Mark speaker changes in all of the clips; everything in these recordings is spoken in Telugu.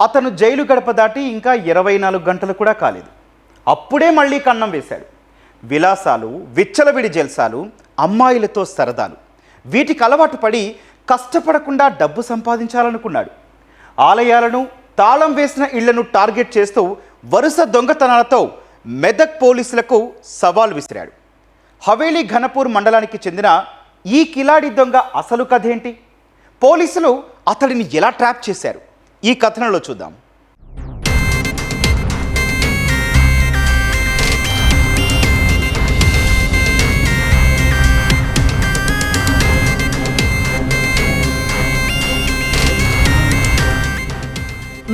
Speaker 1: అతను జైలు గడప దాటి ఇంకా 24 గంటలు కూడా కాలేదు. అప్పుడే మళ్ళీ కన్నం వేశాడు. విలాసాలు, విచ్చలవిడి జల్సాలు, అమ్మాయిలతో సరదాలు, వీటికి అలవాటు పడి కష్టపడకుండా డబ్బు సంపాదించాలనుకున్నాడు. ఆలయాలను, తాళం వేసిన ఇళ్లను టార్గెట్ చేస్తూ వరుస దొంగతనాలతో మెదక్ పోలీసులకు సవాల్ విసిరాడు. హవేలీ ఘనపూర్ మండలానికి చెందిన ఈ కిలాడి దొంగ అసలు కథ ఏంటి? పోలీసులు అతడిని ఎలా ట్రాప్ చేశారు? ఈ కథనంలో చూద్దాం.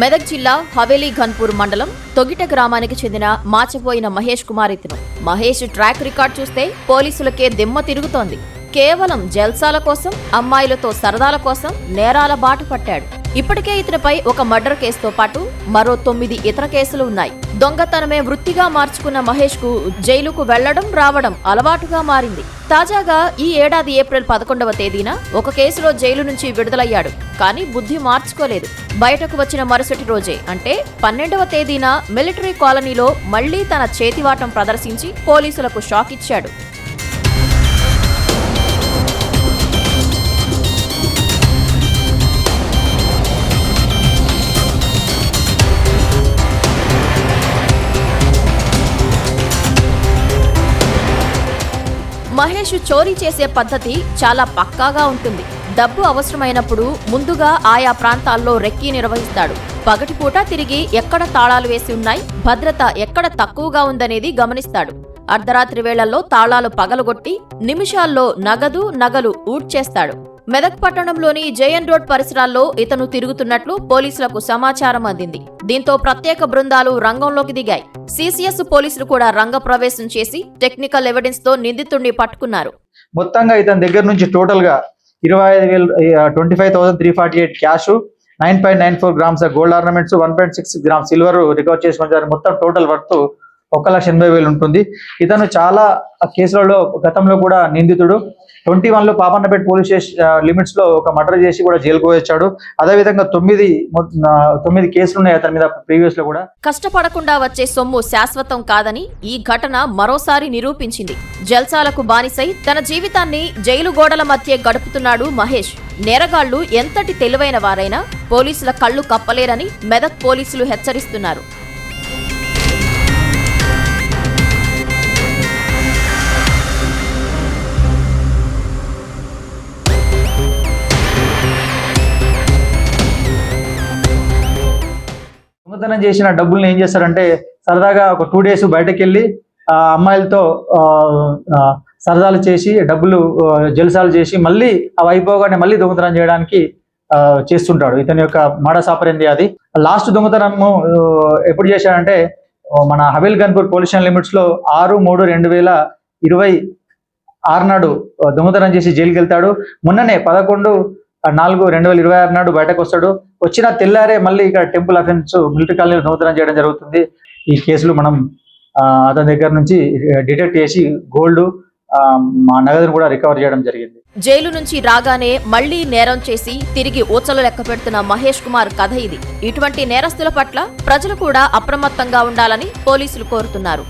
Speaker 2: మెదక్ జిల్లా హవేలీ ఘన్పూర్ మండలం తొగిట గ్రామానికి చెందిన మాచపోయిన మహేష్ కుమార్ ఇతను. మహేష్ ట్రాక్ రికార్డ్ చూస్తే పోలీసులకే దిమ్మ తిరుగుతోంది. కేవలం జల్సాల కోసం, అమ్మాయిలతో సరదాల కోసం నేరాల బాట పట్టాడు. ఇప్పటికే ఇతనిపై ఒక మర్డర్ కేసుతో పాటు మరో 9 ఇతర కేసులు ఉన్నాయి. దొంగతనమే వృత్తిగా మార్చుకున్న మహేష్ కు జైలుకు వెళ్లడం, రావడం అలవాటుగా మారింది. తాజాగా ఈ ఏడాది ఏప్రిల్ 11వ తేదీన ఒక కేసులో జైలు నుంచి విడుదలయ్యాడు. కానీ బుద్ధి మార్చుకోలేదు. బయటకు వచ్చిన మరుసటి రోజే అంటే 12వ తేదీన మిలిటరీ కాలనీలో మళ్లీ తన చేతివాటం ప్రదర్శించి పోలీసులకు షాక్ ఇచ్చాడు. మహేష్ చోరీ చేసే పద్ధతి చాలా పక్కాగా ఉంటుంది. డబ్బు అవసరమైనప్పుడు ముందుగా ఆయా ప్రాంతాల్లో రెక్కీ నిర్వహిస్తాడు. పగటిపూట తిరిగి ఎక్కడ తాళాలు వేసి ఉన్నాయి, భద్రత ఎక్కడ తక్కువగా ఉందనేది గమనిస్తాడు. అర్ధరాత్రి వేళల్లో తాళాలు పగలగొట్టి నిమిషాల్లో నగలు ఊడ్చేస్తాడు. మెదక్ పట్టణంలోని జేఎన్ రోడ్ పరిసరాల్లో ఇతను తిరుగుతున్నట్లు పోలీసులకు సమాచారం అందింది. దీంతో ప్రత్యేక బృందాలు రంగంలోకి దిగాయి. సిసిఎస్ పోలీసులు కూడా రంగ ప్రవేశం చేసి టెక్నికల్ ఎవిడెన్స్ తో నిందితుడిని పట్టుకున్నారు.
Speaker 3: మొత్తంగా ఇతని దగ్గర నుంచి టోటల్ గా 25,348 cash, 9.94 grams gold ornaments, 1.6 grams silver recover చేసుకుని మొత్తం టోటల్ వర్త్ 1,80,000 ఉంటుంది. ఇతను చాలా కేసులలో గతంలో కూడా నిందితుడు. 21లో పాపన్నపేట పోలీస్ స్టేషన్ లిమిట్స్ లో ఒక మర్డర్ చేసి కూడా జైలుకు వచ్చాడు. అదేవిధంగా 9 కేసులు ఉన్నాయి అతని మీద ప్రీవియస్ లో కూడా.
Speaker 2: కష్టపడకుండా వచ్చే సొమ్ము శాశ్వతం కాదని ఈ ఘటన మరోసారి నిరూపించింది. జల్సాలకు బానిసై తన జీవితాన్ని జైలు గోడల మధ్య గడుపుతున్నాడు మహేష్. నేరగాళ్లు ఎంతటి తెలివైన వారైనా పోలీసుల కళ్లు కప్పలేరని మెదక్ పోలీసులు హెచ్చరిస్తున్నారు.
Speaker 3: దొంగతనం చేసిన డబ్బుల్ని ఏం చేస్తారంటే సరదాగా ఒక 2 days బయటకు వెళ్ళి అమ్మాయిలతో సరదాలు చేసి డబ్బులు జల్సాలు చేసి మళ్ళీ అవి అయిపోగానే మళ్ళీ దొంగతనం చేయడానికి చేస్తుంటాడు. ఇతని యొక్క మోడస్ ఆపరెండి అది. లాస్ట్ దొంగతనము ఎప్పుడు చేశాడంటే మన Haveli Ghanpur police station limits లో 6/3/2026 నాడు దొంగతనం చేసి జైలుకి వెళ్తాడు. మొన్ననే 11/4/2026 నాడు బయటకు వస్తాడు. వచ్చిన తెల్లారే మళ్ళీ ఇక్కడ టెంపుల్ అఫెన్స్ మిలిటరీ కాలనీలో దొంగతనం చేయడం జరుగుతుంది. ఈ కేసులు మనం అతని దగ్గర నుంచి డిటెక్ట్ చేసి గోల్డ్, మా నగదును కూడా రికవర్ చేయడం జరిగింది.
Speaker 2: జైలు నుంచి రాగానే మళ్లీ నేరం చేసి తిరిగి ఊచలు లెక్క పెడుతున్న మహేష్ కుమార్ కథ ఇది. ఇటువంటి నేరస్తుల పట్ల ప్రజలు కూడా అప్రమత్తంగా ఉండాలని పోలీసులు కోరుతున్నారు.